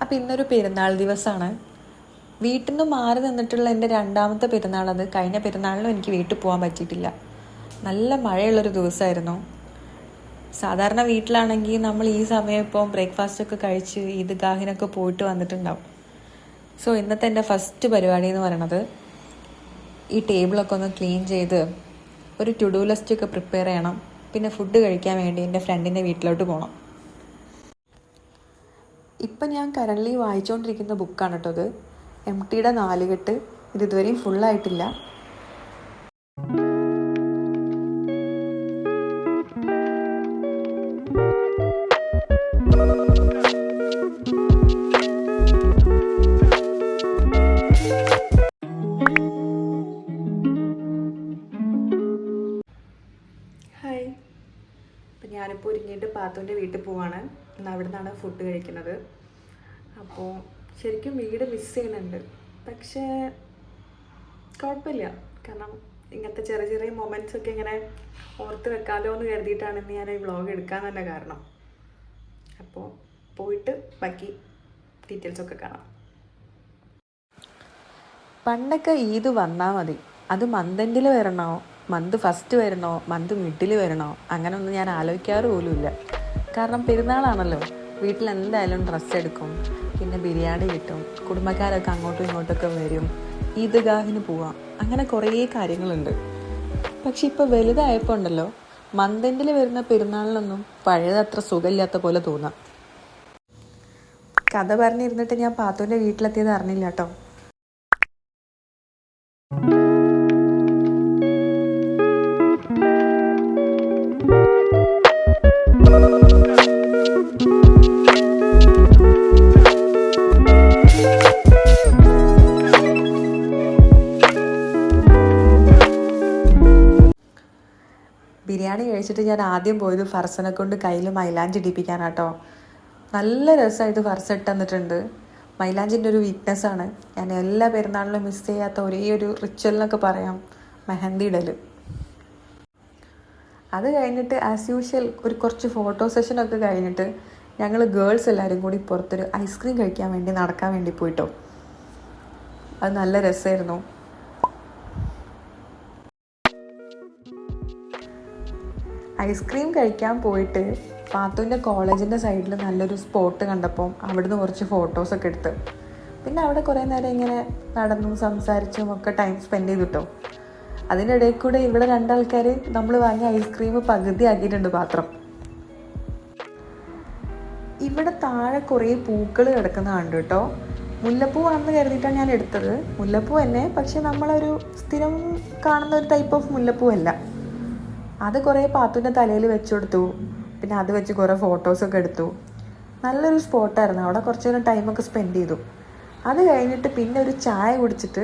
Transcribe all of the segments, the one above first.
അപ്പോൾ ഇന്നൊരു പെരുന്നാൾ ദിവസമാണ്. വീട്ടിൽ നിന്ന് മാറി നിന്നിട്ടുള്ള എൻ്റെ രണ്ടാമത്തെ പെരുന്നാളത്. കഴിഞ്ഞ പെരുന്നാളിനും എനിക്ക് വീട്ടിൽ പോകാൻ പറ്റിയിട്ടില്ല. നല്ല മഴയുള്ളൊരു ദിവസമായിരുന്നു. സാധാരണ വീട്ടിലാണെങ്കിൽ നമ്മൾ ഈ സമയം ഇപ്പോൾ ബ്രേക്ക്ഫാസ്റ്റൊക്കെ കഴിച്ച് ഈദ്ഗാഹിനൊക്കെ പോയിട്ട് വന്നിട്ടുണ്ടാവും. സോ ഇന്നത്തെ എൻ്റെ ഫസ്റ്റ് പരിപാടി എന്ന് പറയണത് ഈ ടേബിളൊക്കെ ഒന്ന് ക്ലീൻ ചെയ്ത് ഒരു ടു ഡു ലിസ്റ്റൊക്കെ പ്രിപ്പയർ ചെയ്യണം. പിന്നെ ഫുഡ് കഴിക്കാൻ വേണ്ടി എൻ്റെ ഫ്രണ്ടിൻ്റെ വീട്ടിലോട്ട് പോകണം. ഇപ്പം ഞാൻ കറൻ്റ്ലി വായിച്ചുകൊണ്ടിരിക്കുന്ന ബുക്കാണ് കേട്ടോ ഇത്. MTയുടെ നാലുകെട്ട്. ഇത് ഇതുവരെയും ഫുള്ളായിട്ടില്ല. ഹായ്, അപ്പം ഞാനിപ്പോൾ ഒരുങ്ങിയിട്ട് പാത്തുവിൻ്റെ വീട്ടിൽ പോവാണ്. ഇന്ന് അവിടെ നിന്നാണ് ഫുഡ് കഴിക്കുന്നത്. അപ്പോൾ ശരിക്കും വീട് മിസ് ചെയ്യുന്നുണ്ട്. പക്ഷേ കുഴപ്പമില്ല, കാരണം ഇങ്ങനത്തെ ചെറിയ ചെറിയ മൊമെൻറ്റ്സൊക്കെ ഇങ്ങനെ ഓർത്ത് വെക്കാമല്ലോ എന്ന് കരുതിയിട്ടാണ് ഇന്ന് ഞാൻ ഈ വ്ളോഗ് എടുക്കാൻ തന്നെ കാരണം. അപ്പോൾ പോയിട്ട് ബാക്കി ഡീറ്റെയിൽസൊക്കെ കാണാം. പണ്ടൊക്കെ ഈദ് വന്നാൽ മതി, അത് മന്ത് എൻഡിൽ വരണോ, മന്ത് ഫസ്റ്റ് വരണോ, മന്ത് മിഡിൽ വരണോ, അങ്ങനെയൊന്നും ഞാൻ ആലോചിക്കാറ് പോലുമില്ല. കാരണം പെരുന്നാളാണല്ലോ, വീട്ടിൽ എന്തായാലും ഡ്രസ്സ് എടുക്കും, പിന്നെ ബിരിയാണി കിട്ടും, കുടുംബക്കാരൊക്കെ അങ്ങോട്ടും ഇങ്ങോട്ടൊക്കെ വരും, ഈദ്ഗാഹിന് പോവാം, അങ്ങനെ കുറേ കാര്യങ്ങളുണ്ട്. പക്ഷെ ഇപ്പോൾ വലുതായപ്പോൾ ഉണ്ടല്ലോ, മന്ത് എൻഡിൽ വരുന്ന പെരുന്നാളിനൊന്നും പഴയതത്ര സുഖമില്ലാത്ത പോലെ തോന്നാം. കഥ പറഞ്ഞിരുന്നിട്ട് ഞാൻ പാത്തുവിൻ്റെ വീട്ടിലെത്തിയത് അറിഞ്ഞില്ല കേട്ടോ. ബിരിയാണി കഴിച്ചിട്ട് ഞാൻ ആദ്യം പോയത് ഫർസനെ കൊണ്ട് കയ്യിൽ മൈലാഞ്ചി ഇടിപ്പിക്കാനാട്ടോ. നല്ല രസമായിട്ട് ഫർസ ഇട്ട് തന്നിട്ടുണ്ട്. മൈലാഞ്ചിൻ്റെ ഒരു വീക്ക്നെസ്സാണ്. ഞാൻ എല്ലാ പെരുന്നാളിലും മിസ് ചെയ്യാത്ത ഒരേ ഒരു റിച്വൽ എന്നൊക്കെ പറയാം, മെഹന്തി ഇടൽ. അത് കഴിഞ്ഞിട്ട് ആസ് യൂഷ്വൽ കുറച്ച് ഫോട്ടോ സെഷനൊക്കെ കഴിഞ്ഞിട്ട് ഞങ്ങൾ ഗേൾസ് എല്ലാവരും കൂടി പുറത്തൊരു ഐസ്ക്രീം കഴിക്കാൻ വേണ്ടി നടക്കാൻ വേണ്ടി പോയിട്ടോ. അത് നല്ല രസമായിരുന്നു. ഐസ്ക്രീം കഴിക്കാൻ പോയിട്ട് പാത്തുവിൻ്റെ കോളേജിൻ്റെ സൈഡിൽ നല്ലൊരു സ്പോട്ട് കണ്ടപ്പോൾ അവിടുന്ന് കുറച്ച് ഫോട്ടോസൊക്കെ എടുത്ത്, പിന്നെ അവിടെ കുറേ നേരം ഇങ്ങനെ നടന്നും സംസാരിച്ചും ഒക്കെ ടൈം സ്പെൻഡ് ചെയ്തിട്ടോ. അതിൻ്റെ ഇടയിൽ കൂടെ ഇവിടെ രണ്ടാൾക്കാർ നമ്മൾ വാങ്ങിയ ഐസ്ക്രീം പകുതി ആക്കിയിട്ടുണ്ട് പാത്രം. ഇവിടെ താഴെ കുറേ പൂക്കൾ കിടക്കുന്നതാണ് കേട്ടോ. മുല്ലപ്പൂവാണെന്ന് കരുതിയിട്ടാണ് ഞാൻ എടുത്തത്. മുല്ലപ്പൂ തന്നെ, പക്ഷെ നമ്മളൊരു സ്ഥിരം കാണുന്ന ഒരു ടൈപ്പ് ഓഫ് മുല്ലപ്പൂ അല്ല. അത് കുറേ പാത്തുവിൻ്റെ തലയിൽ വെച്ച് കൊടുത്തു. പിന്നെ അത് വെച്ച് കുറേ ഫോട്ടോസൊക്കെ എടുത്തു. നല്ലൊരു സ്പോട്ടായിരുന്നു. അവിടെ കുറച്ച് നേരം ടൈമൊക്കെ സ്പെൻഡ് ചെയ്തു. അത് കഴിഞ്ഞിട്ട് പിന്നെ ഒരു ചായ കുടിച്ചിട്ട്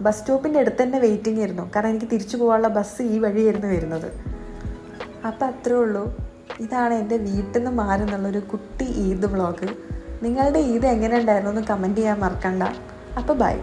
ബസ് സ്റ്റോപ്പിൻ്റെ അടുത്ത് തന്നെ വെയിറ്റിംഗ് ആയിരുന്നു, കാരണം എനിക്ക് തിരിച്ചു പോകാനുള്ള ബസ് ഈ വഴിയായിരുന്നു വരുന്നത്. അപ്പം അത്രേ ഉള്ളൂ. ഇതാണ് എൻ്റെ വീട്ടിൽ നിന്ന് മാറി എന്നുള്ളൊരു കുട്ടി ഈദ് വ്ളോഗ്. നിങ്ങളുടെ ഈദ് എങ്ങനെ ഉണ്ടായിരുന്നു എന്ന് കമൻറ്റ് ചെയ്യാൻ മറക്കണ്ട. അപ്പോൾ ബൈ.